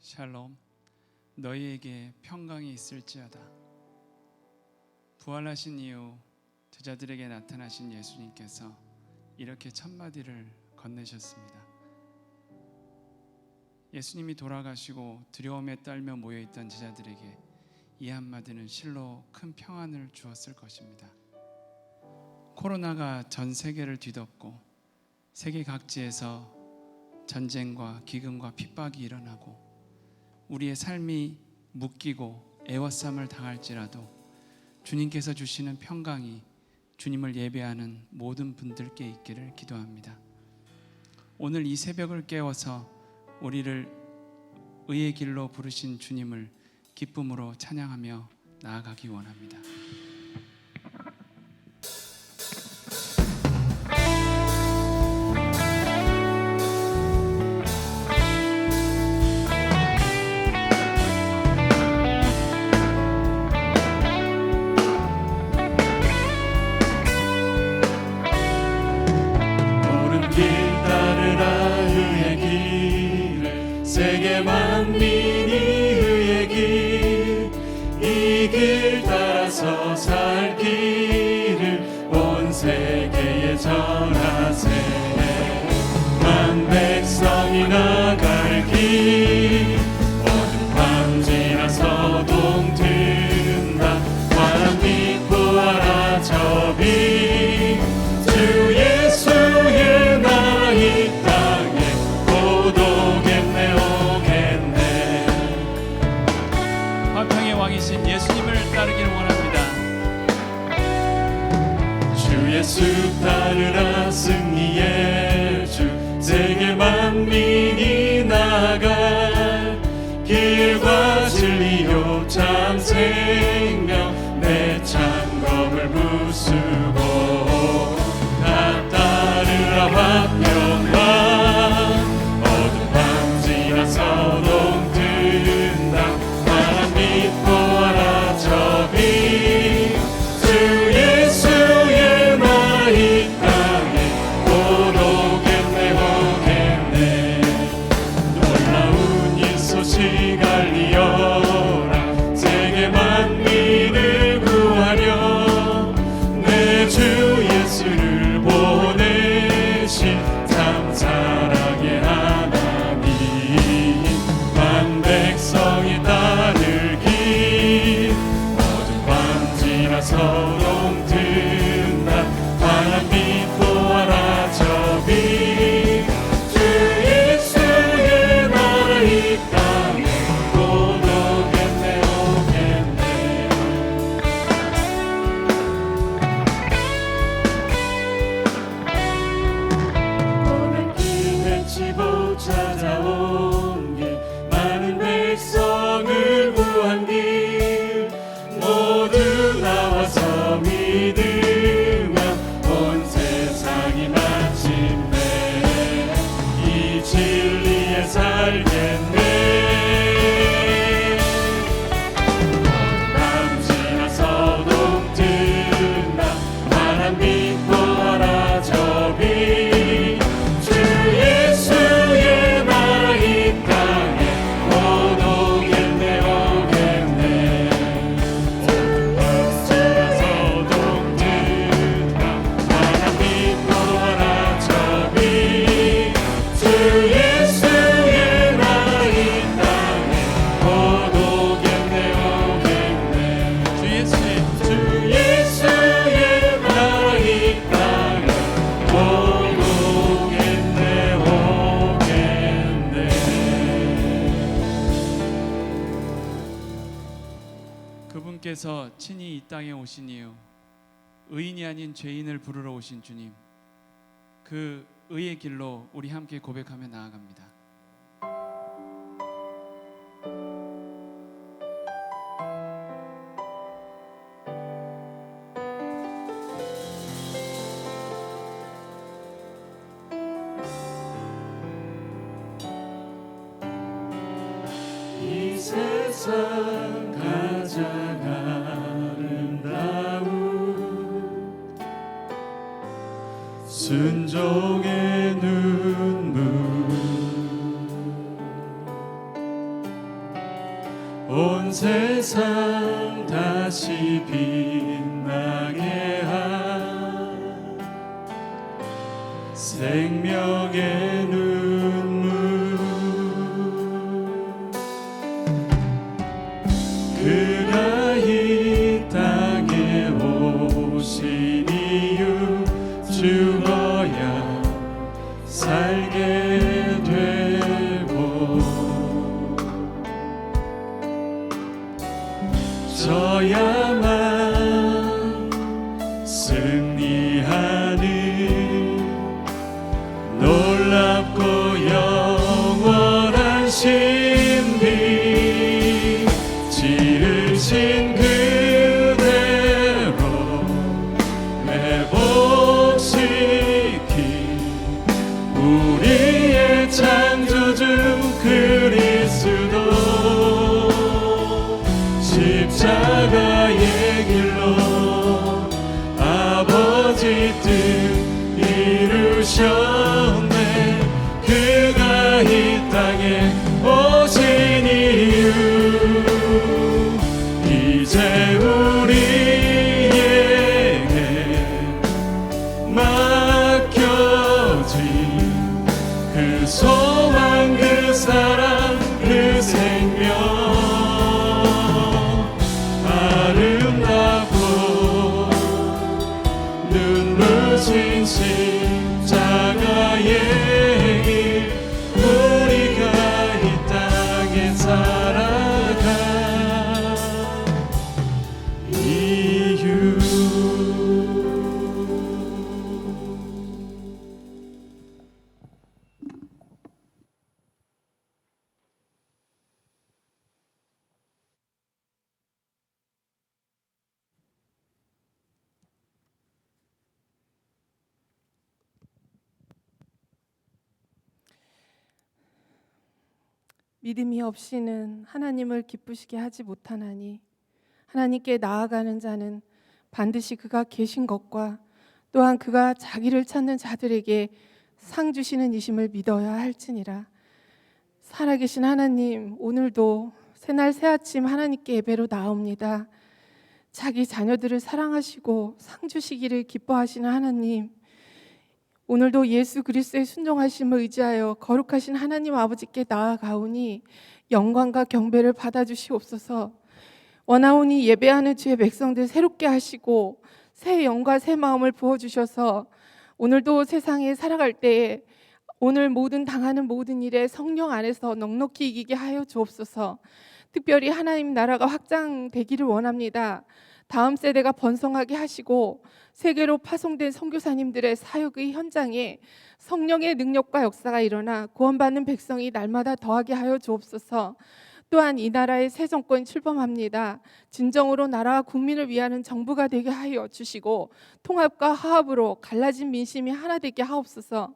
샬롬, 너희에게 평강이 있을지어다. 부활하신 이후 제자들에게 나타나신 예수님께서 이렇게 첫마디를 건네셨습니다. 예수님이 돌아가시고 두려움에 떨며 모여있던 제자들에게 이 한마디는 실로 큰 평안을 주었을 것입니다. 코로나가 전 세계를 뒤덮고 세계 각지에서 전쟁과 기근과 핍박이 일어나고 우리의 삶이 묶이고 애워쌈을 당할지라도 주님께서 주시는 평강이 주님을 예배하는 모든 분들께 있기를 기도합니다. 오늘 이 새벽을 깨워서 우리를 의의 길로 부르신 주님을 기쁨으로 찬양하며 나아가기 원합니다. 세계 만민이 의의 길, 이 길 따라서 살 길을 온 세계에 전하세. 만 백성이 나갈 길, 어둠 밤 지나서동 든다. 바람 믿고 알아 저비, 주 예수의 나라 이 땅에 고독했네 오겠네. 화평의 왕이신 예수님을 따르길 원합니다. 주 예수 따르라 승리의 주, 세계 만민이 나갈 길과 진리요 참 생명, 내 창검을 부수고 다 따르라 화평왕. 어둠 밤 지나서동 든다. 바람 믿고 알아 저비, 주 예수의 나라 이 땅에 고독했네 오겠네. 놀라운 이 소식 알리어라. 세계 만민을 구하려 내 주 예수를 보내신 참 사랑의 하나님. 만 백성이 따를 길, 어둠 밤 지나서동 든다. 바람 믿고 알아 저비, 주 예수의 나라 이 땅에 고독했네 오겠네. 오늘 길 외치고 찾아온 길, 많은 백성을 구한 길, 모두 나와서 믿으면 온 세상이 마침내 이 진리에 살겠네. 밤 지나서동 든다. 바람 믿고 알아 저비, 주 예수의 나라 이 땅에 고독했네 오겠네. 밤 지나서동 든다. 바람 믿고 알아 저비, 주 예수의 나라 이 땅에 고독했네 오겠네. 주 예수의 나라 이 땅에 고독했네 오겠네. 그분께서 친히 이 땅에 오신 이유, 의인이 아닌 죄인을 부르러 오신 주님, 그 의의 길로 우리 함께 고백하며 나아갑니다. 이 세상 가장 아름다운 순종의 눈물, 세상 다시 빛나게 한 생명의 눈물, 그가 이 땅에 오신 이유 죽어야 살게 되고 져야만 승리하는 놀랍고 영원한 신비, 지으신 그대로 회복시킨 우리의 창조주 그리스도, 십자가의 길로 아버지 뜻 이루셨네. 그가 이 땅에 오신 이유 이제 우리에게 맡겨진 그 소망, 그 사랑, 그 생명, 아름답고 눈부신 십자가의 길, 우리가 이 땅에 살아가 이유. 믿음이 없이는 하나님을 기쁘시게 하지 못하나니, 하나님께 나아가는 자는 반드시 그가 계신 것과 또한 그가 자기를 찾는 자들에게 상 주시는 이심을 믿어야 할지니라. 살아계신 하나님, 오늘도 새날 새아침 하나님께 예배로 나옵니다. 자기 자녀들을 사랑하시고 상 주시기를 기뻐하시는 하나님, 오늘도 예수 그리스도의 순종하심을 의지하여 거룩하신 하나님 아버지께 나아가오니 영광과 경배를 받아주시옵소서. 원하오니 예배하는 주의 백성들 새롭게 하시고 새 영과 새 마음을 부어주셔서 오늘도 세상에 살아갈 때에 오늘 모든 당하는 모든 일에 성령 안에서 넉넉히 이기게 하여 주옵소서. 특별히 하나님 나라가 확장되기를 원합니다. 다음 세대가 번성하게 하시고 세계로 파송된 선교사님들의 사역의 현장에 성령의 능력과 역사가 일어나 구원받는 백성이 날마다 더하게 하여 주옵소서. 또한 이 나라의 새 정권이 출범합니다. 진정으로 나라와 국민을 위하는 정부가 되게 하여 주시고 통합과 화합으로 갈라진 민심이 하나 되게 하옵소서.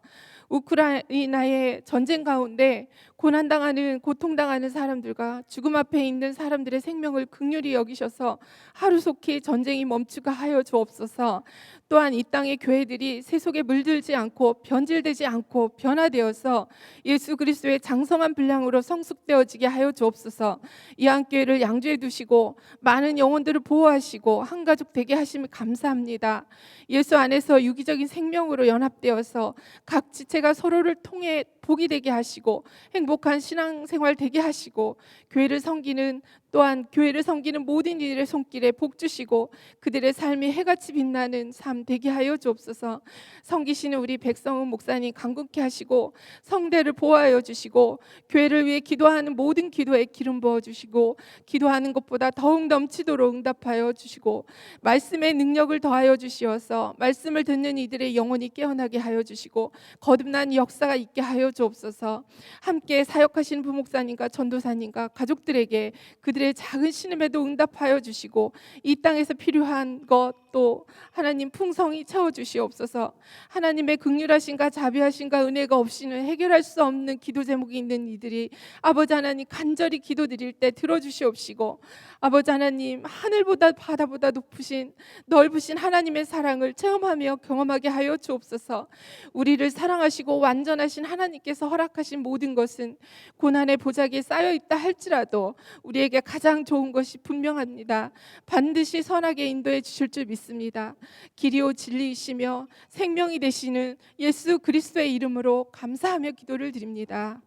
우크라이나의 전쟁 가운데 고난당하는, 고통당하는 사람들과 죽음 앞에 있는 사람들의 생명을 긍휼히 여기셔서 하루속히 전쟁이 멈추게 하여 주옵소서. 또한 이 땅의 교회들이 세속에 물들지 않고 변질되지 않고 변화되어서 예수 그리스도의 장성한 분량으로 성숙되어지게 하여 주옵소서. 이 한교회를 양주해 두시고 많은 영혼들을 보호하시고 한가족 되게 하심을 감사합니다. 예수 안에서 유기적인 생명으로 연합되어서 각 지체가 서로를 통해 복이 되게 하시고 행복한 신앙생활 되게 하시고 교회를 섬기는, 또한 교회를 섬기는 모든 이들의 손길에 복 주시고 그들의 삶이 해같이 빛나는 삶 되게 하여 주옵소서. 섬기시는 우리 백성은 목사님 강건케 하시고 성대를 보호하여 주시고 교회를 위해 기도하는 모든 기도에 기름 부어 주시고 기도하는 것보다 더욱 넘치도록 응답하여 주시고 말씀의 능력을 더하여 주시어서 말씀을 듣는 이들의 영혼이 깨어나게 하여 주시고 거듭난 역사가 있게 하여 주옵소서. 함께 사역하시는 부목사님과 전도사님과 가족들에게 그들의 작은 신음에도 응답하여 주시고 이 땅에서 필요한 것 또 하나님 풍성히 채워주시옵소서. 하나님의 긍휼하심과 자비하심과 은혜가 없이는 해결할 수 없는 기도 제목이 있는 이들이 아버지 하나님 간절히 기도드릴 때 들어주시옵시고, 아버지 하나님 하늘보다 바다보다 높으신 넓으신 하나님의 사랑을 체험하며 경험하게 하여 주옵소서. 우리를 사랑하시고 완전하신 하나님께서 허락하신 모든 것은 고난의 보자기에 쌓여 있다 할지라도 우리에게 가장 좋은 것이 분명합니다. 반드시 선하게 인도해 주실 줄 믿습니다. 길이요 진리이시며 생명이 되시는 예수 그리스도의 이름으로 감사하며 기도를 드립니다.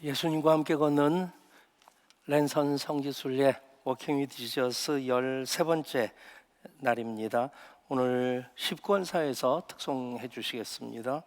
예수님과 함께 걷는 랜선 성지순례 워킹 위드 지저스 13번째 날입니다. 오늘 10권사에서 특송해 주시겠습니다.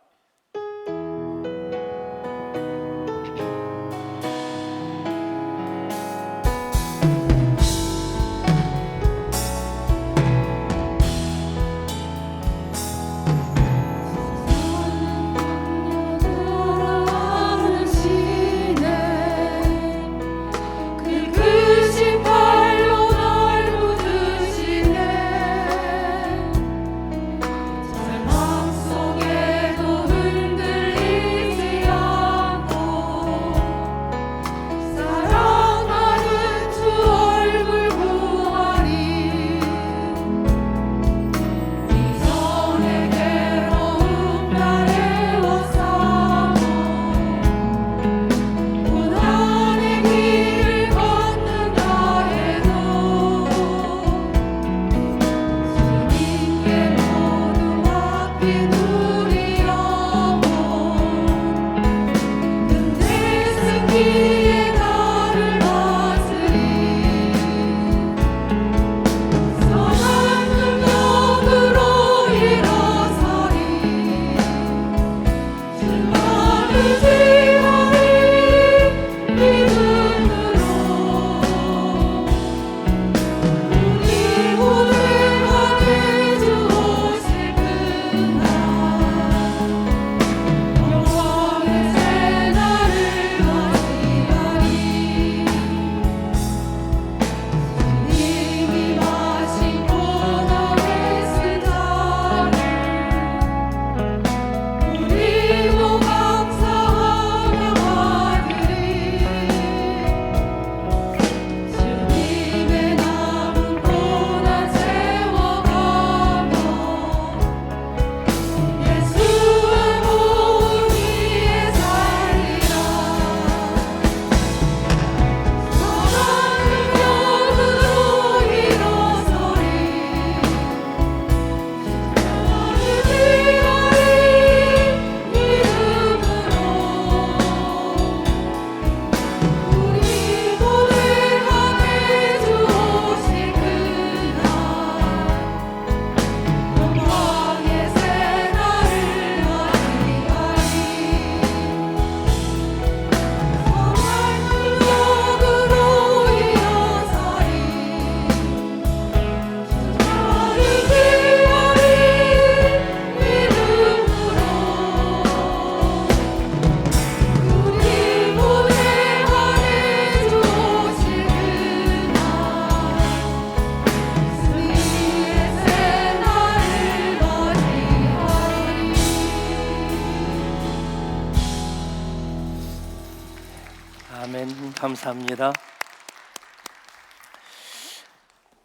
아멘. 감사합니다.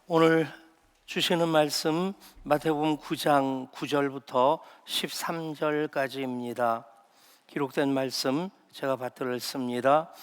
오늘 주시는 말씀 마태복음 9장 9절부터 13절까지입니다. 기록된 말씀 제가 받들었습니다.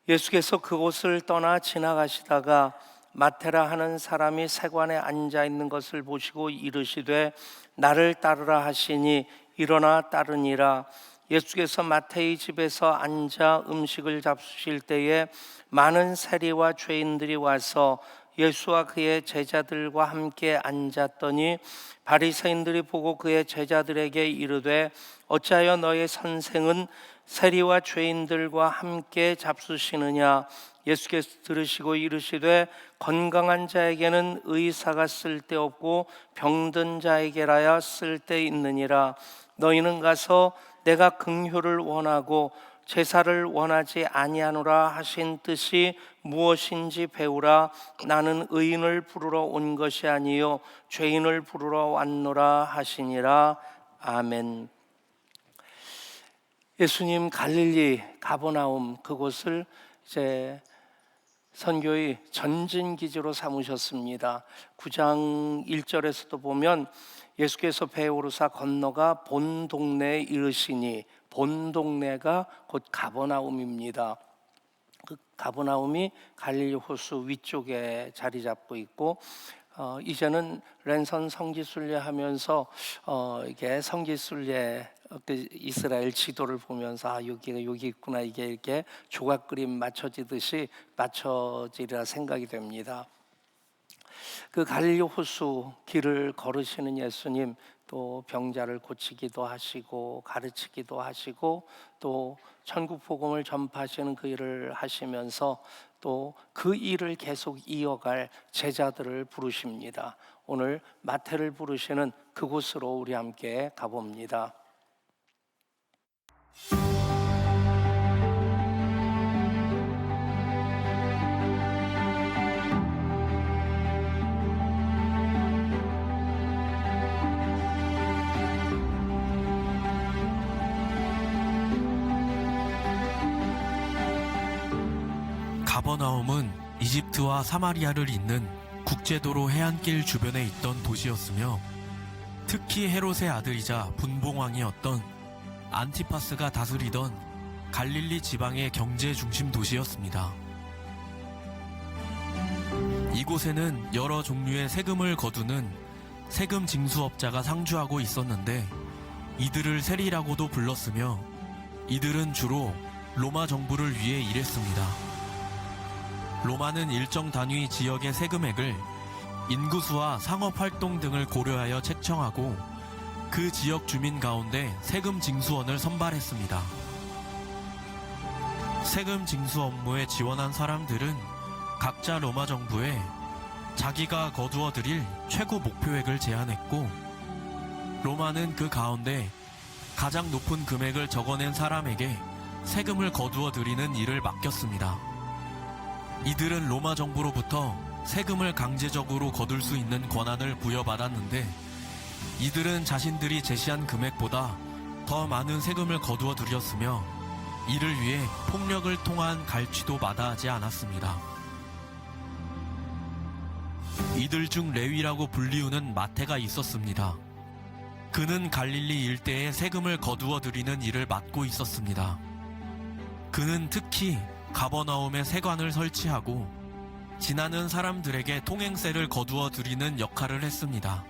예수께서 그곳을 떠나 지나가시다가 마태라 하는 사람이 세관에 앉아 있는 것을 보시고 이르시되 나를 따르라 하시니 일어나 따르니라. 예수께서 마태의 집에서 앉아 음식을 잡수실 때에 많은 세리와 죄인들이 와서 예수와 그의 제자들과 함께 앉았더니 바리새인들이 보고 그의 제자들에게 이르되 어찌하여 너의 선생은 세리와 죄인들과 함께 잡수시느냐? 예수께서 들으시고 이르시되 건강한 자에게는 의사가 쓸데없고 병든 자에게라야 쓸데있느니라. 너희는 가서 내가 긍휼을 원하고 제사를 원하지 아니하노라 하신 뜻이 무엇인지 배우라. 나는 의인을 부르러 온 것이 아니요 죄인을 부르러 왔노라 하시니라. 아멘. 예수님 갈릴리 가버나움 그곳을 이제 선교의 전진기지로 삼으셨습니다. 9장 1절에서도 보면 예수께서 배에 오르사 건너가 본 동네에 이르시니, 본 동네가 곧 가버나움입니다. 그 가버나움이 갈릴리 호수 위쪽에 자리 잡고 있고, 이제는 랜선 성지순례 하면서 이게 성지순례 그 이스라엘 지도를 보면서 여기가 여기 있구나, 이게 이렇게 조각 그림 맞춰지듯이 맞춰지리라 생각이 됩니다. 그 갈릴리 호수 길을 걸으시는 예수님, 또 병자를 고치기도 하시고 가르치기도 하시고 또 천국 복음을 전파하시는 그 일을 하시면서 또 그 일을 계속 이어갈 제자들을 부르십니다. 오늘 마태를 부르시는 그곳으로 우리 함께 가봅니다. 가버나움은 이집트와 사마리아를 잇는 국제도로 해안길 주변에 있던 도시였으며 특히 헤롯의 아들이자 분봉왕이었던 안티파스가 다스리던 갈릴리 지방의 경제 중심 도시였습니다. 이곳에는 여러 종류의 세금을 거두는 세금 징수업자가 상주하고 있었는데 이들을 세리라고도 불렀으며 이들은 주로 로마 정부를 위해 일했습니다. 로마는 일정 단위 지역의 세금액을 인구수와 상업활동 등을 고려하여 책정하고 그 지역 주민 가운데 세금 징수원을 선발했습니다. 세금 징수 업무에 지원한 사람들은 각자 로마 정부에 자기가 거두어 드릴 최고 목표액을 제안했고 로마는 그 가운데 가장 높은 금액을 적어낸 사람에게 세금을 거두어 드리는 일을 맡겼습니다. 이들은 로마 정부로부터 세금을 강제적으로 거둘 수 있는 권한을 부여받았는데 이들은 자신들이 제시한 금액보다 더 많은 세금을 거두어 들였으며 이를 위해 폭력을 통한 갈취도 마다하지 않았습니다. 이들 중 레위라고 불리우는 마태가 있었습니다. 그는 갈릴리 일대에 세금을 거두어 들이는 일을 맡고 있었습니다. 그는 특히 가버나움에 세관을 설치하고 지나는 사람들에게 통행세를 거두어 드리는 역할을 했습니다.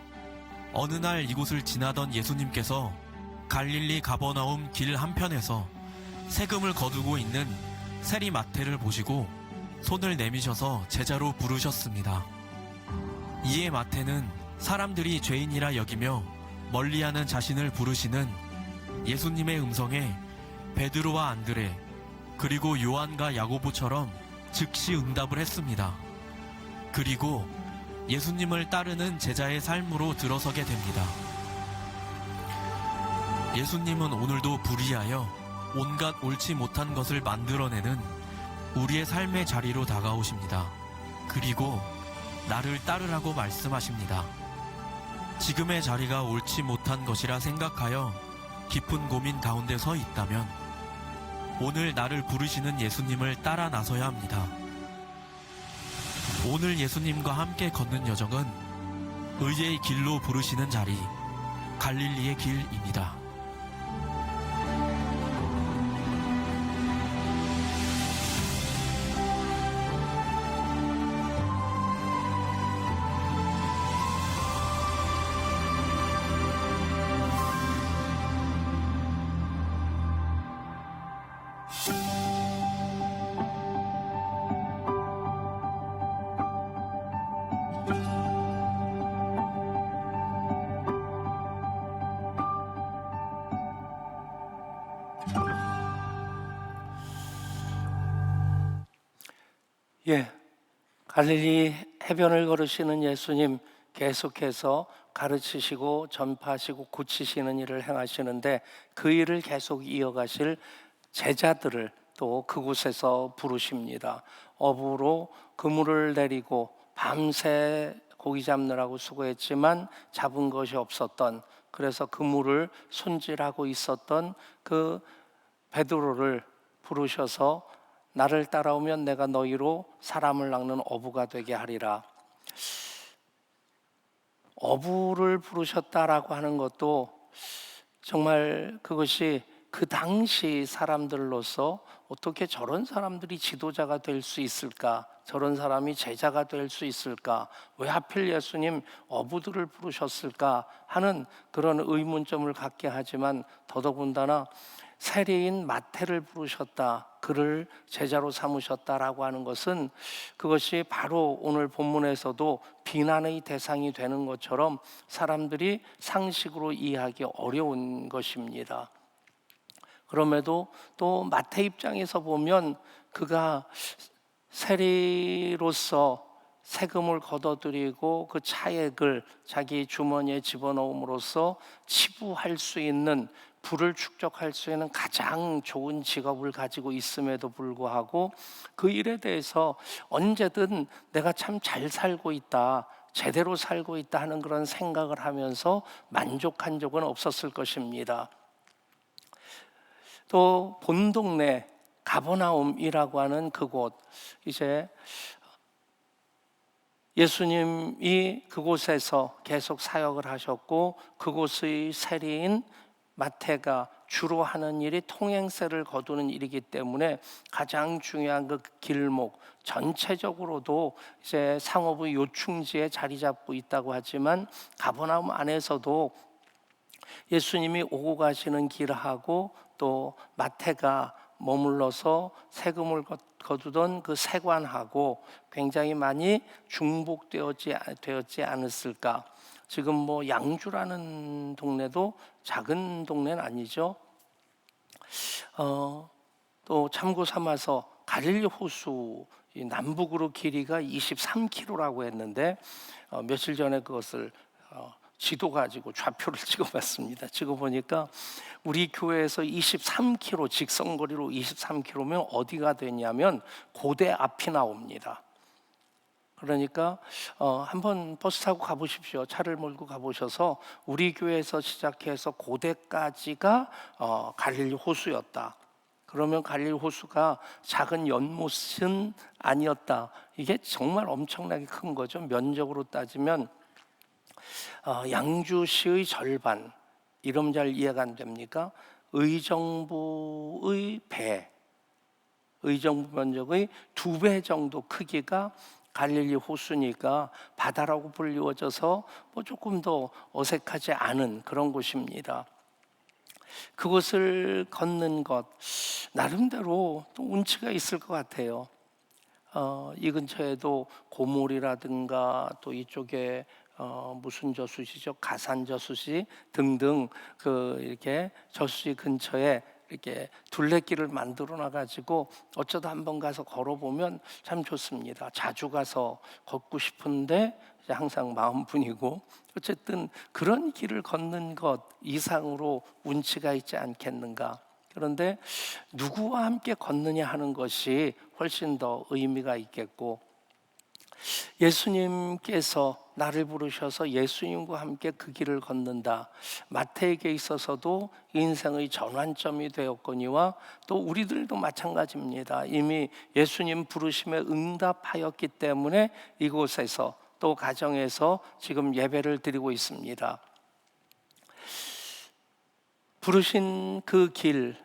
어느 날 이곳을 지나던 예수님께서 갈릴리 가버나움 길 한편에서 세금을 거두고 있는 세리 마태를 보시고 손을 내미셔서 제자로 부르셨습니다. 이에 마태는 사람들이 죄인이라 여기며 멀리하는 자신을 부르시는 예수님의 음성에 베드로와 안드레 그리고 요한과 야고보처럼 즉시 응답을 했습니다. 그리고 예수님을 따르는 제자의 삶으로 들어서게 됩니다. 예수님은 오늘도 불의하여 온갖 옳지 못한 것을 만들어내는 우리의 삶의 자리로 다가오십니다. 그리고 나를 따르라고 말씀하십니다. 지금의 자리가 옳지 못한 것이라 생각하여 깊은 고민 가운데 서 있다면 오늘 나를 부르시는 예수님을 따라 나서야 합니다. 오늘 예수님과 함께 걷는 여정은 의의 길로 부르시는 자리, 갈릴리의 길입니다. 예, 갈릴리 해변을 걸으시는 예수님 계속해서 가르치시고 전파하시고 고치시는 일을 행하시는데 그 일을 계속 이어가실 제자들을 또 그곳에서 부르십니다. 어부로 그물을 내리고 밤새 고기 잡느라고 수고했지만 잡은 것이 없었던, 그래서 그물을 손질하고 있었던 그 베드로를 부르셔서 나를 따라오면 내가 너희로 사람을 낚는 어부가 되게 하리라. 어부를 부르셨다라고 하는 것도 정말 그것이 그 당시 사람들로서 어떻게 저런 사람들이 지도자가 될 수 있을까? 저런 사람이 제자가 될 수 있을까? 왜 하필 예수님 어부들을 부르셨을까? 하는 그런 의문점을 갖게 하지만 더더군다나 세리인 마태를 부르셨다, 그를 제자로 삼으셨다라고 하는 것은 그것이 바로 오늘 본문에서도 비난의 대상이 되는 것처럼 사람들이 상식으로 이해하기 어려운 것입니다. 그럼에도 또 마태 입장에서 보면 그가 세리로서 세금을 걷어들이고 그 차액을 자기 주머니에 집어넣음으로써 치부할 수 있는, 부를 축적할 수 있는 가장 좋은 직업을 가지고 있음에도 불구하고 그 일에 대해서 언제든 내가 참 잘 살고 있다, 제대로 살고 있다 하는 그런 생각을 하면서 만족한 적은 없었을 것입니다. 또 본 동네 가버나움이라고 하는 그곳, 이제 예수님이 그곳에서 계속 사역을 하셨고 그곳의 세리인 마태가 주로 하는 일이 통행세를 거두는 일이기 때문에 가장 중요한 그 길목 전체적으로도 이제 상업의 요충지에 자리 잡고 있다고 하지만 가버나움 안에서도 예수님이 오고 가시는 길하고 또 마태가 머물러서 세금을 거두던 그 세관하고 굉장히 많이 중복되었지 않았을까. 지금 뭐 양주라는 동네도 작은 동네는 아니죠. 또 참고 삼아서 갈릴리 호수 남북으로 길이가 23km라고 했는데 며칠 전에 그것을 지도 가지고 좌표를 찍어봤습니다. 찍어보니까 우리 교회에서 23km, 직선거리로 23km면 어디가 되냐면 고대 앞이 나옵니다. 그러니까 한번 버스 타고 가보십시오. 차를 몰고 가보셔서 우리 교회에서 시작해서 고대까지가 갈릴리 호수였다. 그러면 갈릴리 호수가 작은 연못은 아니었다. 이게 정말 엄청나게 큰 거죠. 면적으로 따지면 양주시의 절반, 이름 잘 이해가 안 됩니까? 의정부의 배, 의정부 면적의 2배 정도 크기가 갈릴리 호수니까 바다라고 불리워져서 뭐 조금 더 어색하지 않은 그런 곳입니다. 그곳을 걷는 것 나름대로 또 운치가 있을 것 같아요. 이 근처에도 고물이라든가 또 이쪽에 무슨 저수지죠? 가산 저수지 등등 그 이렇게 저수지 근처에 이렇게 둘레길을 만들어 놔가지고 어쩌다 한번 가서 걸어보면 참 좋습니다. 자주 가서 걷고 싶은데 항상 마음뿐이고, 어쨌든 그런 길을 걷는 것 이상으로 운치가 있지 않겠는가. 그런데 누구와 함께 걷느냐 하는 것이 훨씬 더 의미가 있겠고, 예수님께서 나를 부르셔서 예수님과 함께 그 길을 걷는다. 마태에게 있어서도 인생의 전환점이 되었거니와 또 우리들도 마찬가지입니다. 이미 예수님 부르심에 응답하였기 때문에 이곳에서 또 가정에서 지금 예배를 드리고 있습니다. 부르신 그 길,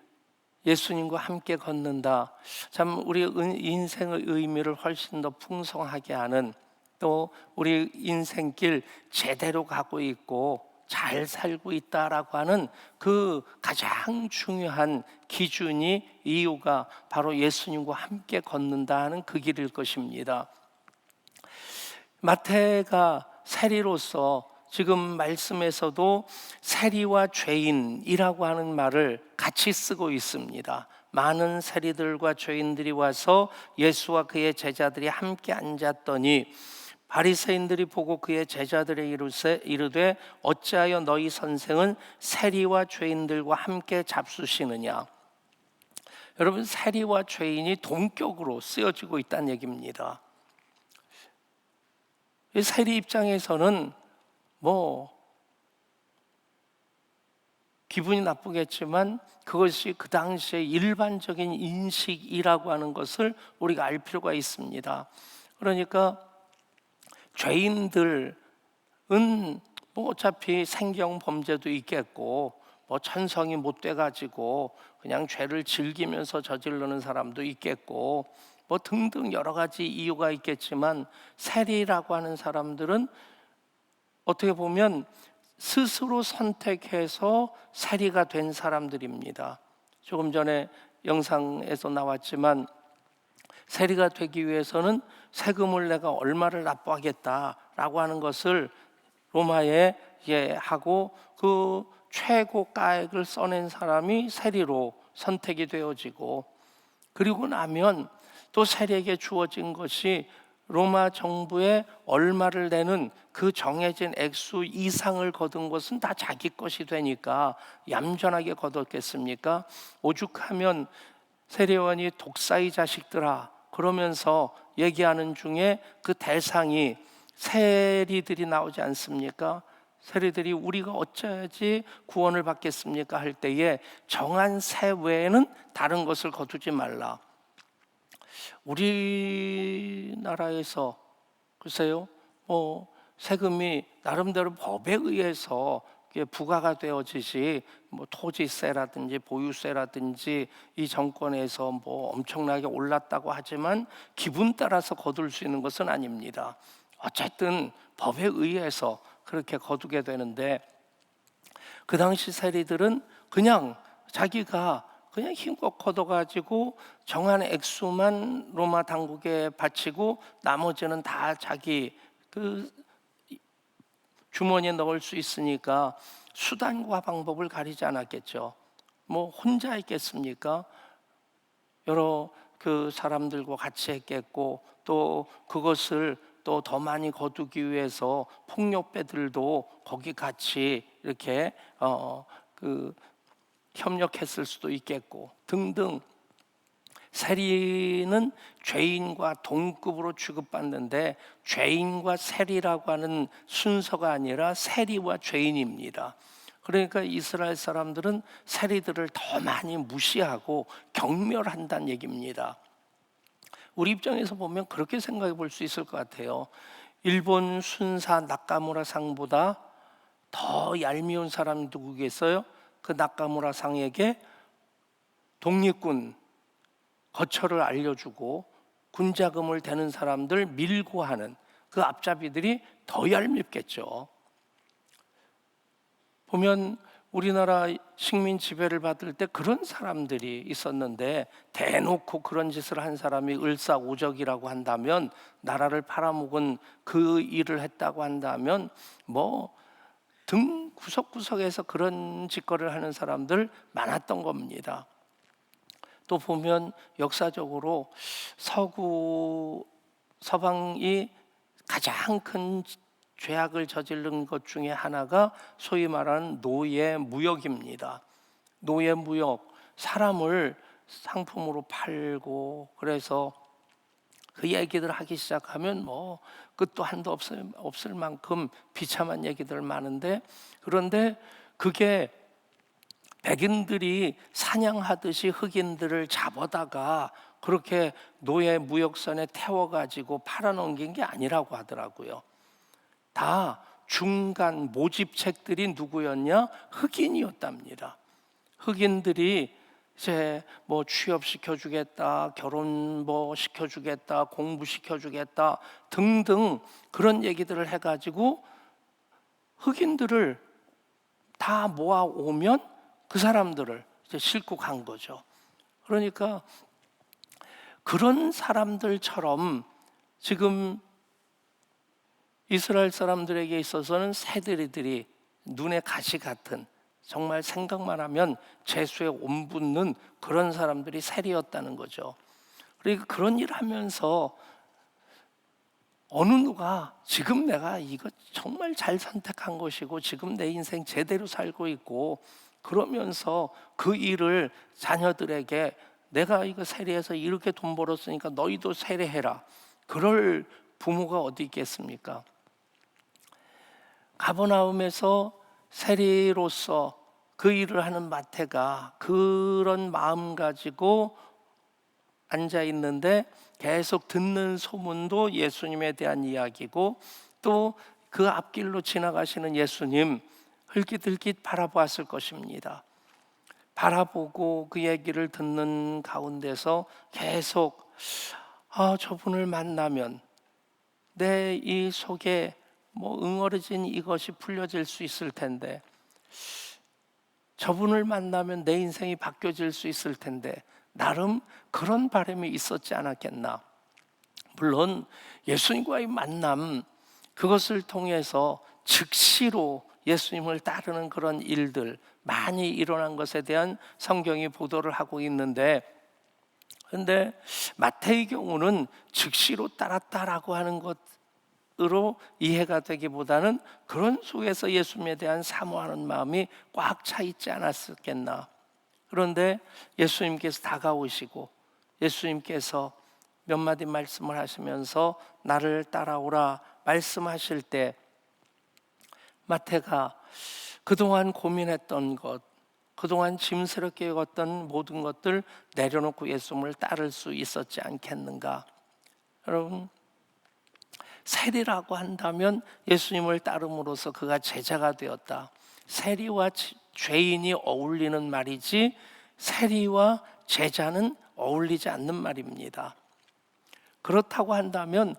예수님과 함께 걷는다. 참 우리 인생의 의미를 훨씬 더 풍성하게 하는, 또 우리 인생길 제대로 가고 있고 잘 살고 있다라고 하는 그 가장 중요한 기준이, 이유가 바로 예수님과 함께 걷는다 하는 그 길일 것입니다. 마태가 세리로서 지금 말씀에서도 세리와 죄인이라고 하는 말을 같이 쓰고 있습니다. 많은 세리들과 죄인들이 와서 예수와 그의 제자들이 함께 앉았더니 바리새인들이 보고 그의 제자들의 이르되 어찌하여 너희 선생은 세리와 죄인들과 함께 잡수시느냐. 여러분, 세리와 죄인이 동격으로 쓰여지고 있다는 얘기입니다. 이 세리 입장에서는 기분이 나쁘겠지만 그것이 그 당시의 일반적인 인식이라고 하는 것을 우리가 알 필요가 있습니다. 그러니까 죄인들은 어차피 생경 범죄도 있겠고 천성이 못 돼가지고 그냥 죄를 즐기면서 저지르는 사람도 있겠고 등등 여러 가지 이유가 있겠지만 세리라고 하는 사람들은 어떻게 보면 스스로 선택해서 세리가 된 사람들입니다. 조금 전에 영상에서 나왔지만 세리가 되기 위해서는 세금을 내가 얼마를 납부하겠다라고 하는 것을 로마에 하고 그 최고가액을 써낸 사람이 세리로 선택이 되어지고, 그리고 나면 또 세리에게 주어진 것이 로마 정부에 얼마를 내는 그 정해진 액수 이상을 거둔 것은 다 자기 것이 되니까 얌전하게 거뒀겠습니까? 오죽하면 세리원이 독사의 자식들아 그러면서 얘기하는 중에 그 대상이 세리들이 나오지 않습니까? 세리들이 우리가 어찌해야지 구원을 받겠습니까? 할 때에 정한 세 외에는 다른 것을 거두지 말라. 우리나라에서 글쎄요, 세금이 나름대로 법에 의해서 부과가 되어지지 토지세라든지 보유세라든지 이 정권에서 엄청나게 올랐다고 하지만 기분 따라서 거둘 수 있는 것은 아닙니다. 어쨌든 법에 의해서 그렇게 거두게 되는데, 그 당시 세리들은 그냥 자기가 그냥 힘껏 걷어가지고 정한 액수만 로마 당국에 바치고 나머지는 다 자기 그 주머니에 넣을 수 있으니까 수단과 방법을 가리지 않았겠죠. 혼자 했겠습니까? 여러 그 사람들과 같이 했겠고, 또 그것을 또 더 많이 거두기 위해서 폭력배들도 거기 같이 이렇게 협력했을 수도 있겠고 등등. 세리는 죄인과 동급으로 취급받는데 죄인과 세리라고 하는 순서가 아니라 세리와 죄인입니다. 그러니까 이스라엘 사람들은 세리들을 더 많이 무시하고 경멸한다는 얘기입니다. 우리 입장에서 보면 그렇게 생각해 볼 수 있을 것 같아요. 일본 순사 나카무라 상보다 더 얄미운 사람이 누구겠어요? 그 나카무라 상에게 독립군 거처를 알려주고 군자금을 대는 사람들 밀고 하는 그 앞잡이들이 더 얄밉겠죠. 보면 우리나라 식민 지배를 받을 때 그런 사람들이 있었는데 대놓고 그런 짓을 한 사람이 을사오적이라고 한다면, 나라를 팔아먹은 그 일을 했다고 한다면 등 구석구석에서 그런 짓거리를 하는 사람들 많았던 겁니다. 또 보면 역사적으로 서방이 가장 큰 죄악을 저지른 것 중에 하나가 소위 말하는 노예무역입니다. 노예무역, 사람을 상품으로 팔고, 그래서 그 얘기들 하기 시작하면 끝도 한도 없을 만큼 비참한 얘기들 많은데, 그런데 그게 백인들이 사냥하듯이 흑인들을 잡아다가 그렇게 노예무역선에 태워가지고 팔아넘긴 게 아니라고 하더라고요. 다 중간 모집책들이 누구였냐? 흑인이었답니다. 흑인들이 이제 취업시켜주겠다, 결혼 시켜주겠다, 공부시켜주겠다 등등 그런 얘기들을 해가지고 흑인들을 다 모아오면 그 사람들을 이제 싣고 간 거죠. 그러니까 그런 사람들처럼 지금 이스라엘 사람들에게 있어서는 세리들이 눈에 가시 같은 정말 생각만 하면 죄수에 옴붙는 그런 사람들이 세리였다는 거죠. 그러니까 그런 일 하면서 어느 누가 지금 내가 이거 정말 잘 선택한 것이고 지금 내 인생 제대로 살고 있고 그러면서 그 일을 자녀들에게 내가 이거 세리해서 이렇게 돈 벌었으니까 너희도 세리해라, 그럴 부모가 어디 있겠습니까? 가버나움에서 세리로서 그 일을 하는 마태가 그런 마음 가지고 앉아 있는데 계속 듣는 소문도 예수님에 대한 이야기고 또 그 앞길로 지나가시는 예수님 흘깃흘깃 바라보았을 것입니다. 바라보고 그 얘기를 듣는 가운데서 계속 저분을 만나면 내 이 속에 응어려진 이것이 풀려질 수 있을 텐데, 저분을 만나면 내 인생이 바뀌어질 수 있을 텐데, 나름 그런 바람이 있었지 않았겠나. 물론 예수님과의 만남, 그것을 통해서 즉시로 예수님을 따르는 그런 일들 많이 일어난 것에 대한 성경이 보도를 하고 있는데, 그런데 마태의 경우는 즉시로 따랐다라고 하는 것으로 이해가 되기보다는 그런 속에서 예수님에 대한 사모하는 마음이 꽉 차 있지 않았겠나. 그런데 예수님께서 다가오시고 예수님께서 몇 마디 말씀을 하시면서 나를 따라오라 말씀하실 때 마태가 그동안 고민했던 것, 그동안 짐스럽게 여겼던 모든 것들 내려놓고 예수님을 따를 수 있었지 않겠는가. 여러분, 세리라고 한다면 예수님을 따름으로써 그가 제자가 되었다. 세리와 죄인이 어울리는 말이지 세리와 제자는 어울리지 않는 말입니다. 그렇다고 한다면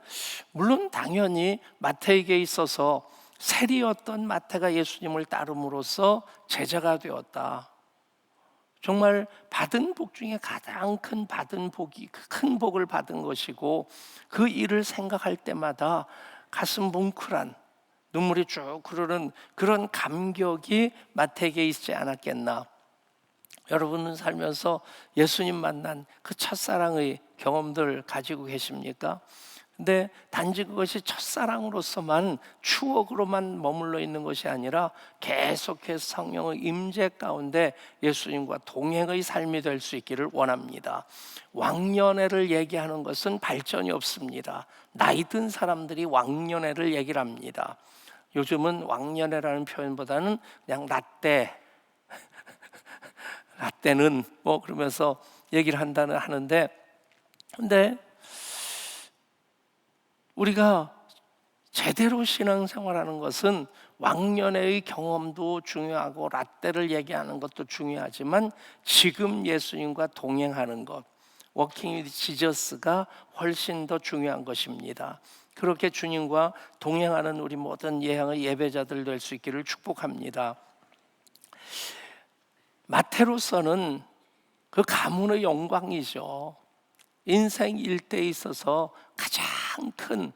물론 당연히 마태에게 있어서 세리였던 마태가 예수님을 따름으로써 제자가 되었다. 정말 받은 복 중에 가장 큰 복을 받은 것이고, 그 일을 생각할 때마다 가슴 뭉클한 눈물이 쭉 흐르는 그런 감격이 마태에게 있지 않았겠나. 여러분은 살면서 예수님 만난 그 첫사랑의 경험들 가지고 계십니까? 근데 단지 그것이 첫사랑으로서만 추억으로만 머물러 있는 것이 아니라 계속해서 성령의 임재 가운데 예수님과 동행의 삶이 될 수 있기를 원합니다. 왕년애를 얘기하는 것은 발전이 없습니다. 나이 든 사람들이 왕년애를 얘기를 합니다. 요즘은 왕년애라는 표현보다는 그냥 라떼는 그러면서 얘기를 하는데, 근데 우리가 제대로 신앙생활하는 것은 왕년의 경험도 중요하고 라떼를 얘기하는 것도 중요하지만 지금 예수님과 동행하는 것, 워킹 위드 지저스가 훨씬 더 중요한 것입니다. 그렇게 주님과 동행하는 우리 모든 예향의 예배자들 될 수 있기를 축복합니다. 마태로서는 그 가문의 영광이죠. 인생 일대에 있어서 가장 큰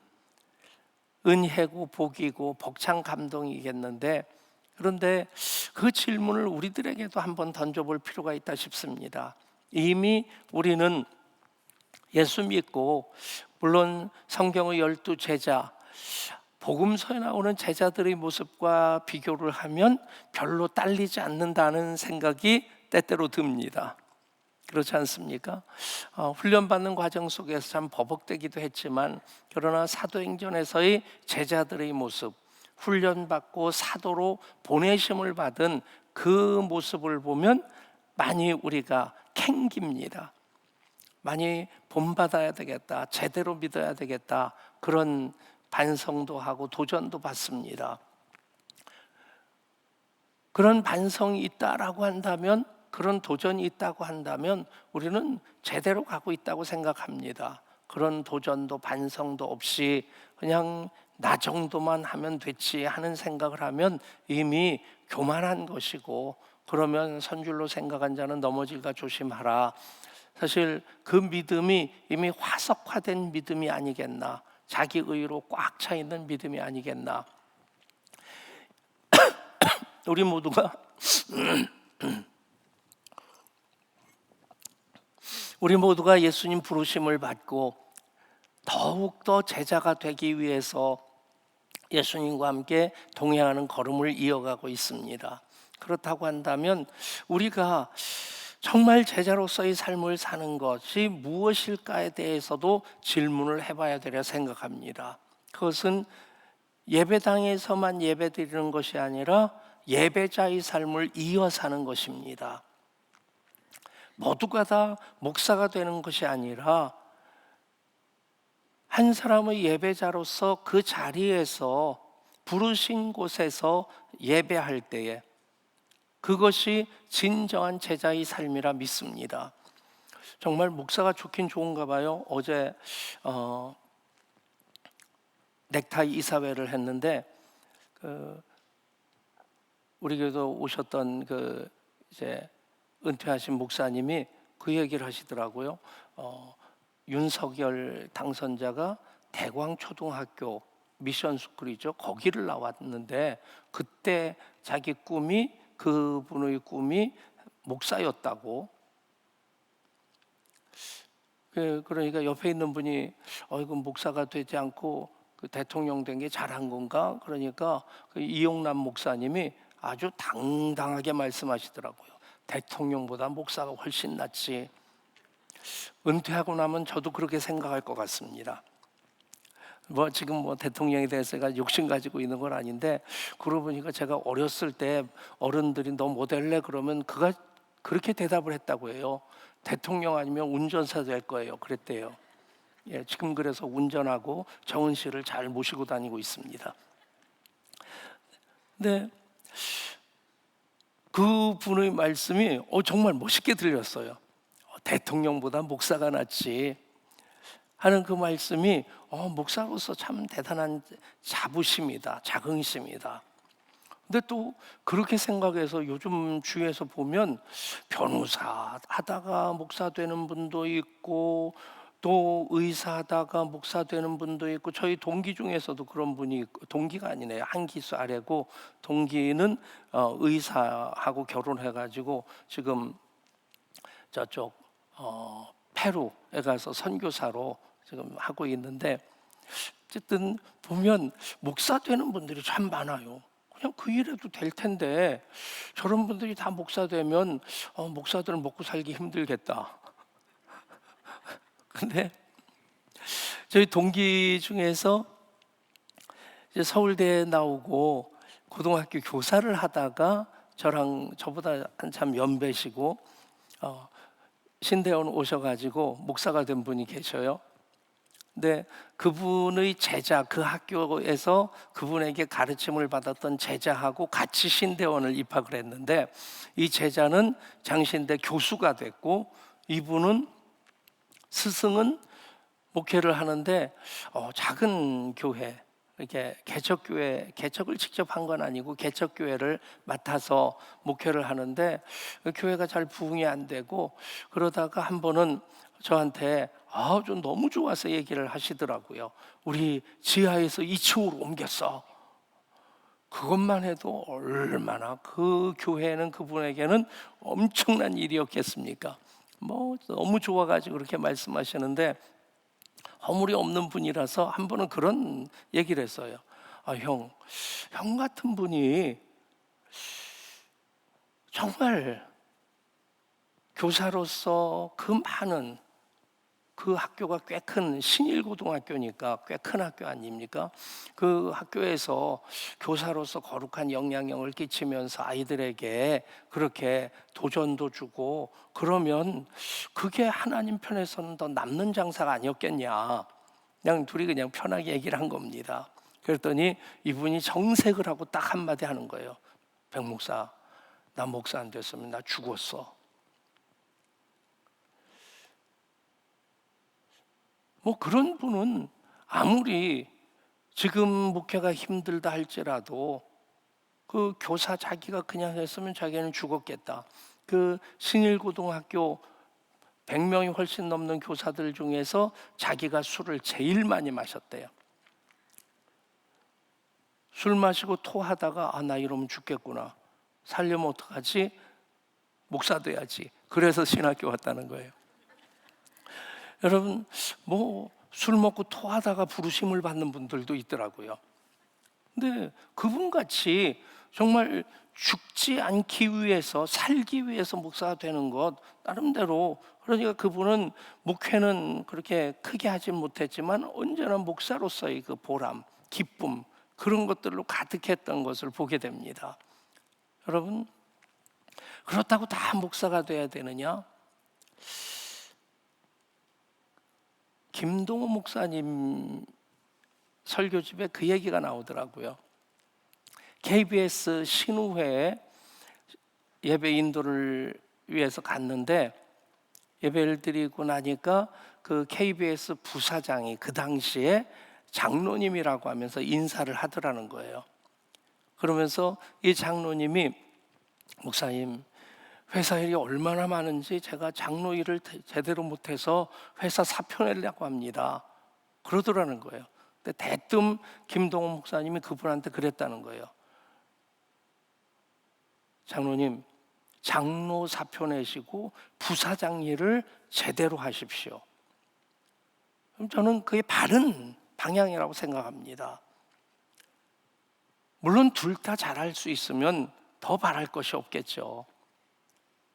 은혜고 복이고 벅찬 감동이겠는데, 그런데 그 질문을 우리들에게도 한번 던져볼 필요가 있다 싶습니다. 이미 우리는 예수 믿고 물론 성경의 12 제자, 복음서에 나오는 제자들의 모습과 비교를 하면 별로 딸리지 않는다는 생각이 때때로 듭니다. 그렇지 않습니까? 훈련받는 과정 속에서 참 버벅대기도 했지만, 그러나 사도행전에서의 제자들의 모습, 훈련받고 사도로 보내심을 받은 그 모습을 보면 많이 우리가 캥깁니다. 많이 본받아야 되겠다, 제대로 믿어야 되겠다, 그런 반성도 하고 도전도 받습니다. 그런 반성이 있다라고 한다면, 그런 도전이 있다고 한다면 우리는 제대로 가고 있다고 생각합니다. 그런 도전도 반성도 없이 그냥 나 정도만 하면 됐지 하는 생각을 하면 이미 교만한 것이고, 그러면 선줄로 생각한 자는 넘어질까 조심하라. 사실 그 믿음이 이미 화석화된 믿음이 아니겠나, 자기 의로 꽉 차 있는 믿음이 아니겠나. 우리 모두가 예수님 부르심을 받고 더욱더 제자가 되기 위해서 예수님과 함께 동행하는 걸음을 이어가고 있습니다. 그렇다고 한다면 우리가 정말 제자로서의 삶을 사는 것이 무엇일까에 대해서도 질문을 해봐야 되려 생각합니다. 그것은 예배당에서만 예배드리는 것이 아니라 예배자의 삶을 이어 사는 것입니다. 모두가 다 목사가 되는 것이 아니라 한 사람의 예배자로서 그 자리에서 부르신 곳에서 예배할 때에 그것이 진정한 제자의 삶이라 믿습니다. 정말 목사가 좋긴 좋은가 봐요. 어제 넥타이 이사회를 했는데 우리 교회도 오셨던 이제 은퇴하신 목사님이 그 얘기를 하시더라고요. 윤석열 당선자가 대광초등학교 미션 스쿨이죠. 거기를 나왔는데 그때 그분의 꿈이 목사였다고. 그러니까 옆에 있는 분이 이건 목사가 되지 않고 그 대통령 된 게 잘한 건가? 그러니까 그 이용남 목사님이 아주 당당하게 말씀하시더라고요. 대통령보다 목사가 훨씬 낫지. 은퇴하고 나면 저도 그렇게 생각할 것 같습니다. 지금 대통령에 대해서 욕심 가지고 있는 건 아닌데, 그러고 보니까 제가 어렸을 때 어른들이 너 뭐 될래? 그러면 그가 그렇게 대답을 했다고 해요. 대통령 아니면 운전사 될 거예요. 그랬대요. 예, 지금 그래서 운전하고 정은 씨를 잘 모시고 다니고 있습니다. 근데 그 분의 말씀이 정말 멋있게 들렸어요. 대통령보다 목사가 낫지 하는 그 말씀이 목사로서 참 대단한 자부심이다, 자긍심이다. 근데 또 그렇게 생각해서 요즘 주위에서 보면 변호사 하다가 목사 되는 분도 있고 또 의사 하다가 목사 되는 분도 있고, 저희 동기 중에서도 그런 분이 있고, 동기가 아니네요, 한 기수 아래고, 동기는 의사하고 결혼해가지고 지금 저쪽 페루에 가서 선교사로 지금 하고 있는데, 어쨌든 보면 목사 되는 분들이 참 많아요. 그냥 그 일해도 될 텐데 저런 분들이 다 목사 되면 목사들은 먹고 살기 힘들겠다. 근데 저희 동기 중에서 이제 서울대에 나오고 고등학교 교사를 하다가 저보다 한참 연배시고 신대원 오셔가지고 목사가 된 분이 계셔요. 근데 그분의 제자, 그 학교에서 그분에게 가르침을 받았던 제자하고 같이 신대원을 입학을 했는데, 이 제자는 장신대 교수가 됐고 이분은 스승은 목회를 하는데 작은 교회, 이렇게 개척을 직접 한 건 아니고 개척교회를 맡아서 목회를 하는데 교회가 잘 부흥이 안 되고, 그러다가 한 번은 저한테 좀 너무 좋아서 얘기를 하시더라고요. 우리 지하에서 2층으로 옮겼어. 그것만 해도 얼마나 그 교회는 그분에게는 엄청난 일이었겠습니까? 너무 좋아가지고 그렇게 말씀하시는데, 허물이 없는 분이라서 한 번은 그런 얘기를 했어요. 형 같은 분이 정말 교사로서 그 학교가 꽤 큰 신일고등학교니까 꽤 큰 학교 아닙니까? 그 학교에서 교사로서 거룩한 영향력을 끼치면서 아이들에게 그렇게 도전도 주고 그러면 그게 하나님 편에서는 더 남는 장사가 아니었겠냐. 둘이 그냥 편하게 얘기를 한 겁니다. 그랬더니 이분이 정색을 하고 딱 한마디 하는 거예요. 백 목사, 나 목사 안 됐으면 나 죽었어. 그런 분은 아무리 지금 목회가 힘들다 할지라도 그 교사 자기가 그냥 했으면 자기는 죽었겠다. 그 신일고등학교 100명이 훨씬 넘는 교사들 중에서 자기가 술을 제일 많이 마셨대요. 술 마시고 토하다가 나 이러면 죽겠구나. 살려면 어떡하지? 목사 돼야지. 그래서 신학교 왔다는 거예요. 여러분, 뭐 술 먹고 토하다가 부르심을 받는 분들도 있더라고요. 근데 그분같이 정말 죽지 않기 위해서, 살기 위해서 목사가 되는 것 나름대로, 그러니까 그분은 목회는 그렇게 크게 하진 못했지만 언제나 목사로서의 그 보람, 기쁨, 그런 것들로 가득했던 것을 보게 됩니다. 여러분, 그렇다고 다 목사가 돼야 되느냐? 김동호 목사님 설교집에 그 얘기가 나오더라고요. KBS 신우회에 예배 인도를 위해서 갔는데, 예배를 드리고 나니까 그 KBS 부사장이 그 당시에 장로님이라고 하면서 인사를 하더라는 거예요. 그러면서 이 장로님이, 목사님, 회사 일이 얼마나 많은지 제가 장로 일을 제대로 못해서 회사 사표 내려고 합니다. 그러더라는 거예요. 근데 대뜸 김동호 목사님이 그분한테 그랬다는 거예요. 장로님, 장로 사표 내시고 부사장 일을 제대로 하십시오. 그럼 저는 그게 바른 방향이라고 생각합니다. 물론 둘 다 잘할 수 있으면 더 바랄 것이 없겠죠.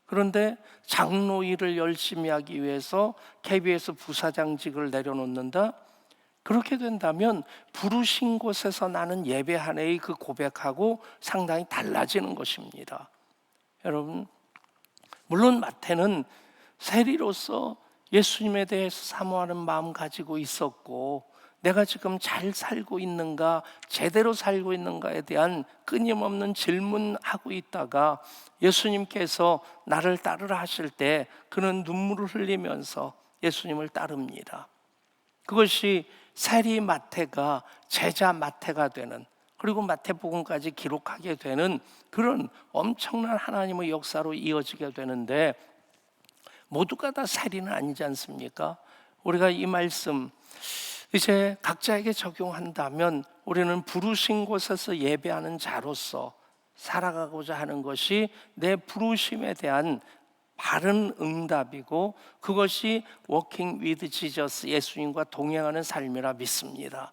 그런데 장로 일을 열심히 하기 위해서 KBS 부사장직을 내려놓는다? 그렇게 된다면 부르신 곳에서 나는 예배하네의 그 고백하고 상당히 달라지는 것입니다. 여러분, 물론 마태는 세리로서 예수님에 대해서 사모하는 마음 가지고 있었고, 내가 지금 잘 살고 있는가, 제대로 살고 있는가에 대한 끊임없는 질문하고 있다가 예수님께서 나를 따르라 하실 때 그는 눈물을 흘리면서 예수님을 따릅니다. 그것이 세리 마태가 제자 마태가 되는, 그리고 마태복음까지 기록하게 되는 그런 엄청난 하나님의 역사로 이어지게 되는데, 모두가 다 세리는 아니지 않습니까? 우리가 이 말씀 이제 각자에게 적용한다면 우리는 부르신 곳에서 예배하는 자로서 살아가고자 하는 것이 내 부르심에 대한 바른 응답이고, 그것이 워킹 위드 지저스, 예수님과 동행하는 삶이라 믿습니다.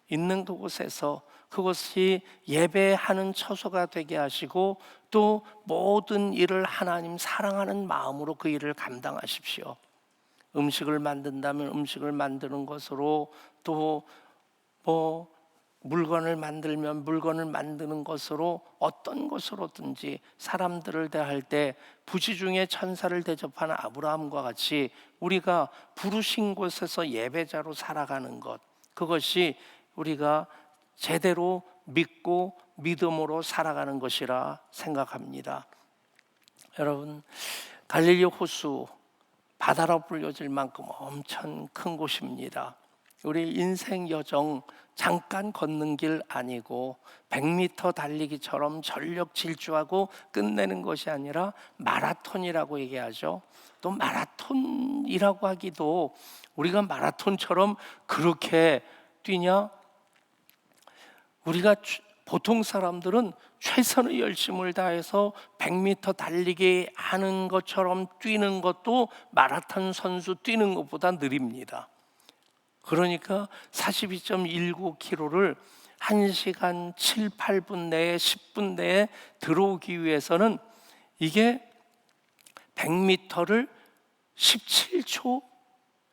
있는 그곳에서 그것이 예배하는 처소가 되게 하시고, 또 모든 일을 하나님 사랑하는 마음으로 그 일을 감당하십시오. 음식을 만든다면 음식을 만드는 것으로, 또 물건을 만들면 물건을 만드는 것으로, 어떤 것으로든지 사람들을 대할 때 부지 중에 천사를 대접하는 아브라함과 같이 우리가 부르신 곳에서 예배자로 살아가는 것, 그것이 우리가 제대로 믿고 믿음으로 살아가는 것이라 생각합니다. 여러분, 갈릴리 호수, 바다로 불려질 만큼 엄청 큰 곳입니다. 우리 인생 여정 잠깐 걷는 길 아니고 100m 달리기처럼 전력 질주하고 끝내는 것이 아니라 마라톤이라고 얘기하죠. 또 마라톤이라고 하기도, 우리가 마라톤처럼 그렇게 뛰냐? 우리가 보통 사람들은 최선의 열심을 다해서 100m 달리기 하는 것처럼 뛰는 것도 마라톤 선수 뛰는 것보다 느립니다. 그러니까 42.19km를 1시간 7, 8분 내에, 10분 내에 들어오기 위해서는 이게 100m를 17초,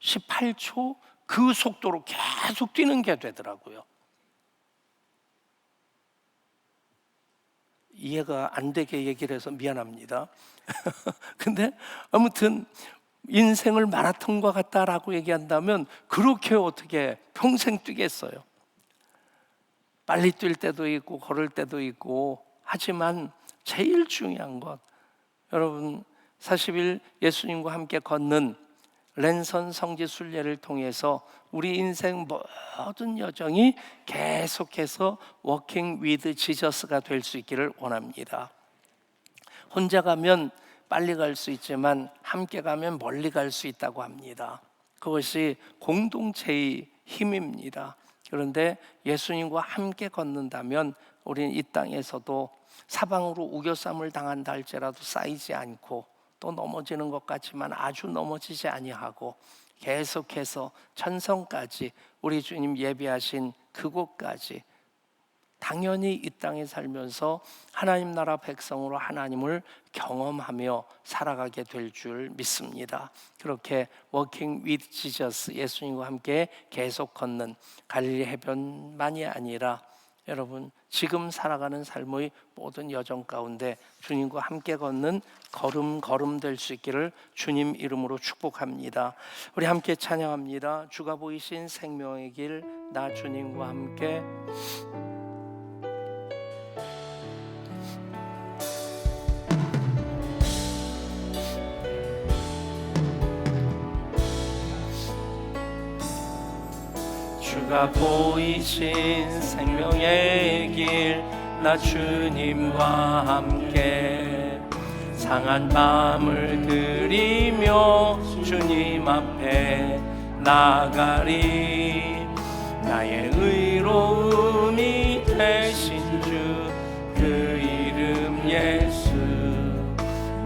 18초 그 속도로 계속 뛰는 게 되더라고요. 이해가 안 되게 얘기를 해서 미안합니다. 근데 아무튼 인생을 마라톤과 같다라고 얘기한다면 그렇게 어떻게 평생 뛰겠어요? 빨리 뛸 때도 있고 걸을 때도 있고, 하지만 제일 중요한 것, 여러분 40일 예수님과 함께 걷는 랜선 성지 순례를 통해서 우리 인생 모든 여정이 계속해서 워킹 위드 지저스가 될 수 있기를 원합니다. 혼자 가면 빨리 갈 수 있지만 함께 가면 멀리 갈 수 있다고 합니다. 그것이 공동체의 힘입니다. 그런데 예수님과 함께 걷는다면 우리는 이 땅에서도 사방으로 우겨쌈을 당한다 할지라도 쌓이지 않고 또 넘어지는 것 같지만 아주 넘어지지 아니하고 계속해서 천성까지 우리 주님 예비하신 그곳까지 당연히 이 땅에 살면서 하나님 나라 백성으로 하나님을 경험하며 살아가게 될 줄 믿습니다. 그렇게 Walking with Jesus, 예수님과 함께 계속 걷는 갈릴리 해변만이 아니라 여러분 지금 살아가는 삶의 모든 여정 가운데 주님과 함께 걷는 걸음 될 수 있기를 주님 이름으로 축복합니다. 우리 함께 찬양합니다. 주가 보이신 생명의 길, 나 주님과 함께. 주가 보이신 생명의 길, 나 주님과 함께 상한 마음을 들이며 주님 앞에 나가리. 나의 의로움이 되신 주, 그 이름 예수.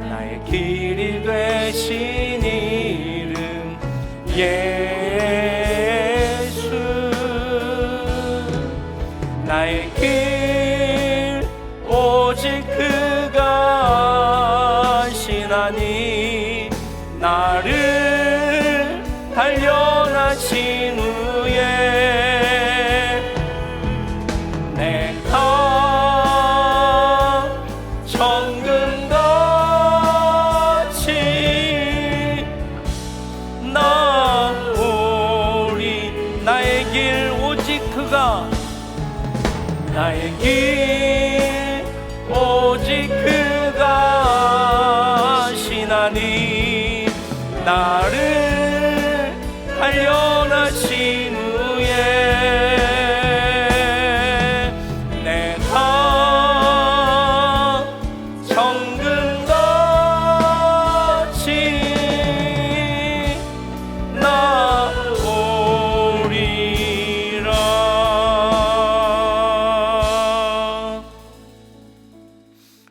나의 길이 되신 이름 예수. 나의 길 오직 그가 아시나니. 나를 단련하신 후에 내가 정금같이 나오리. 나의 길 오직 그가, 나의 길 오직 그가 아시나니. 나를 단련하신 후에 내가 정금같이 나오리라.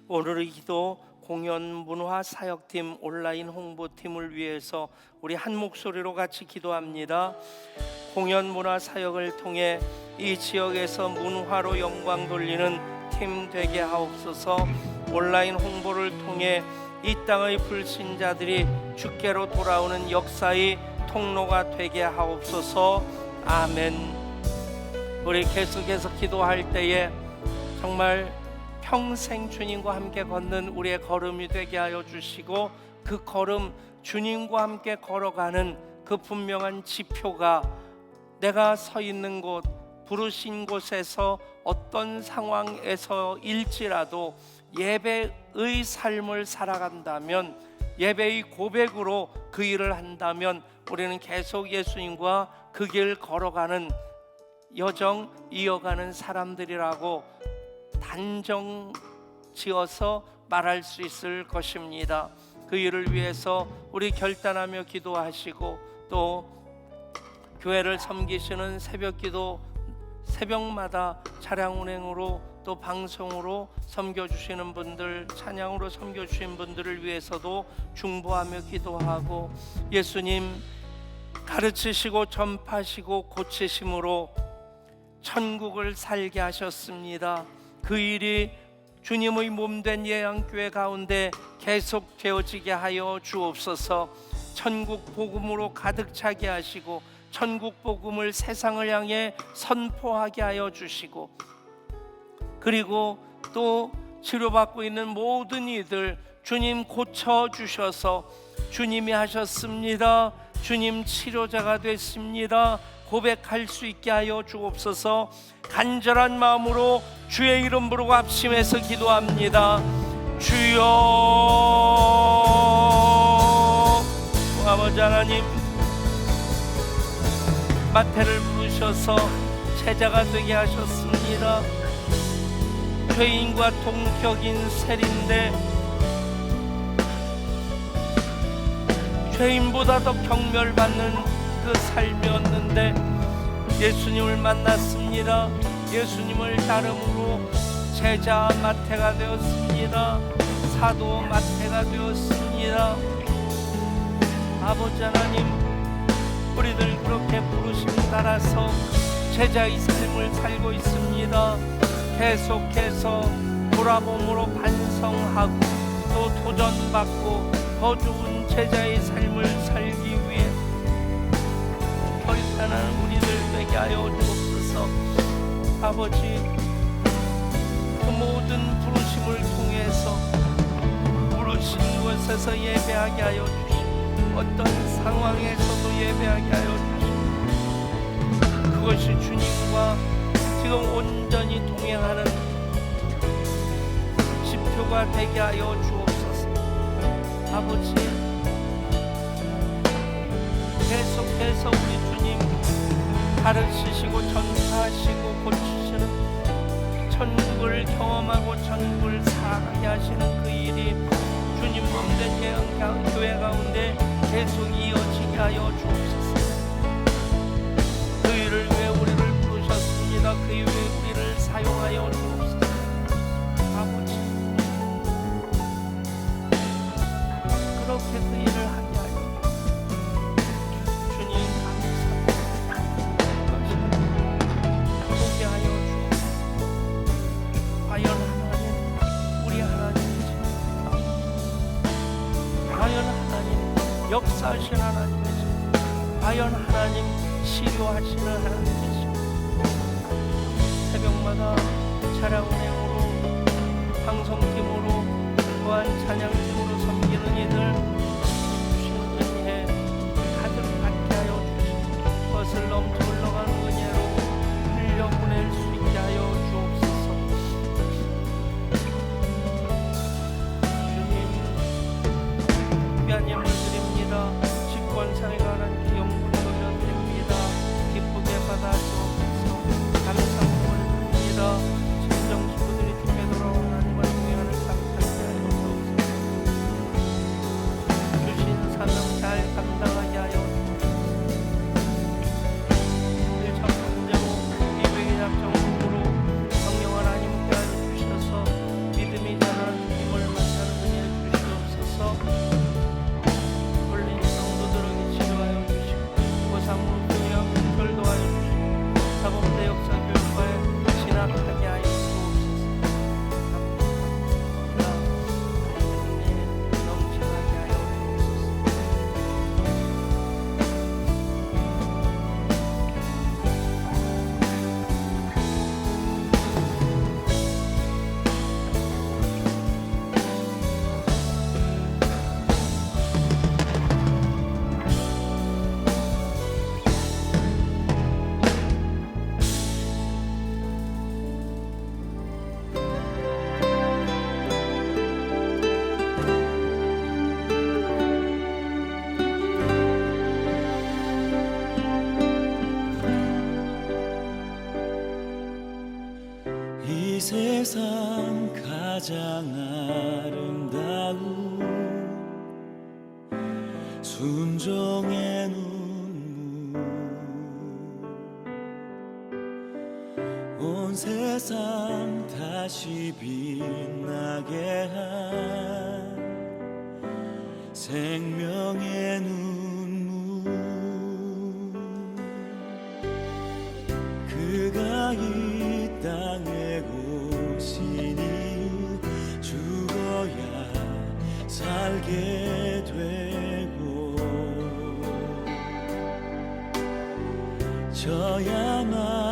오늘의 기도 공연 문화 사역팀 온라인 홍보팀을 위해서 우리 한 목소리로 같이 기도합니다. 공연 문화 사역을 통해 이 지역에서 문화로 영광 돌리는 팀 되게 하옵소서. 온라인 홍보를 통해 이 땅의 불신자들이 주께로 돌아오는 역사의 통로가 되게 하옵소서. 아멘. 우리 계속해서 기도할 때에 정말 평생 주님과 함께 걷는 우리의 걸음이 되게 하여 주시고, 그 걸음 주님과 함께 걸어가는 그 분명한 지표가 내가 서 있는 곳, 부르신 곳에서 어떤 상황에서일지라도 예배의 삶을 살아간다면, 예배의 고백으로 그 일을 한다면 우리는 계속 예수님과 그 길 걸어가는 여정 이어가는 사람들이라고 단정 지어서 말할 수 있을 것입니다. 그 일을 위해서 우리 결단하며 기도하시고, 또 교회를 섬기시는 새벽기도 새벽마다 차량 운행으로 또 방송으로 섬겨주시는 분들, 찬양으로 섬겨주신 분들을 위해서도 중보하며 기도하고, 예수님 가르치시고 전파하시고 고치심으로 천국을 살게 하셨습니다. 그 일이 주님의 몸된 예양교회 가운데 계속 되어지게 하여 주옵소서. 천국 복음으로 가득 차게 하시고 천국 복음을 세상을 향해 선포하게 하여 주시고, 그리고 또 치료받고 있는 모든 이들 주님 고쳐주셔서 주님이 하셨습니다, 주님 치료자가 됐습니다 고백할 수 있게 하여 주옵소서. 간절한 마음으로 주의 이름 부르고 합심해서 기도합니다. 주여. 아버지 하나님, 마태를 부르셔서 제자가 되게 하셨습니다. 죄인과 동격인 셀인데 죄인보다 더 경멸받는 그 삶이었는데 예수님을 만났습니다. 예수님을 따름으로 제자 마태가 되었습니다. 사도 마태가 되었습니다. 아버지 하나님, 우리들 그렇게 부르심 따라서 제자의 삶을 살고 있습니다. 계속해서 돌아봄으로 반성하고 또 도전받고 더 좋은 제자의 삶을 살기 위해 결단하는 우리들 되게 하여 주옵소서. 아버지, 그 모든 부르심을 통해서 부르신 곳에서 예배하게 하여 주시고 어떤 상황에서도 예배하게 하여 주시고 그것이 주님과 지금 온전히 동행하는 지표가 되게 하여 주옵소서. 아버지, 계속해서 우리 주님 가르치시고 전파하시고 고치시는, 천국을 경험하고 천국을 살아가게 하시는 그 일이 주님 몸된 교회 가운데 계속 이어지게 하여 주옵소서. 그 일을 위해 우리를 부르셨습니다. 그 일을 위해 우리를 사용하여 주옵소서. 아버지, 그렇게 그 일을 하게 하여 주님 감사합니다. 보게 하여 주옵소서. 과연 하나님, 우리 하나님이십니까? 과연 하나님 역사하시는 하나님이십니까? 과연 하나님 치료하시는 하나님이십니까? 새벽마다 찬양 운행으로, 방송팀으로, 또한 찬양팀으로 섬기는 이들 주시는 은혜 가득 받게 하여 주시고 그것을 넘쳐 흘러가는 은혜로 흘려보낼 수 있게 하여 주옵소서. 주님, 귀한 예물 드립니다. 집권상에 관한 기용문 돌려드립니다. 기쁘게 받아 주옵소서. 감사함을 드립니다. 친정 식구들이 주께 돌아온 하나님을 동행하는 감사하게 하여 주옵소서. 주신 사명 잘 감당하게 하여 주옵소서. 일참 문제로 미국의 작정으로 성령 하나님께 주셔서 믿음이 자라는 주님을 만나는 은혜 주시옵소서. 홀린 성도들에게 치료하여 주시고 고상으로 교회와 공결도 하여 주시고 사범대 역사 교육과에 진학하게 하여 주옵소서. 은혜 넘쳐나게 하여 주옵소서. 이 세상 가장 아름다운 순종의 눈물, 온 세상 다시 빛나게 한 생명의 눈물, 그가 이 땅에 오신 이유 죽어야 살게 되고 져야만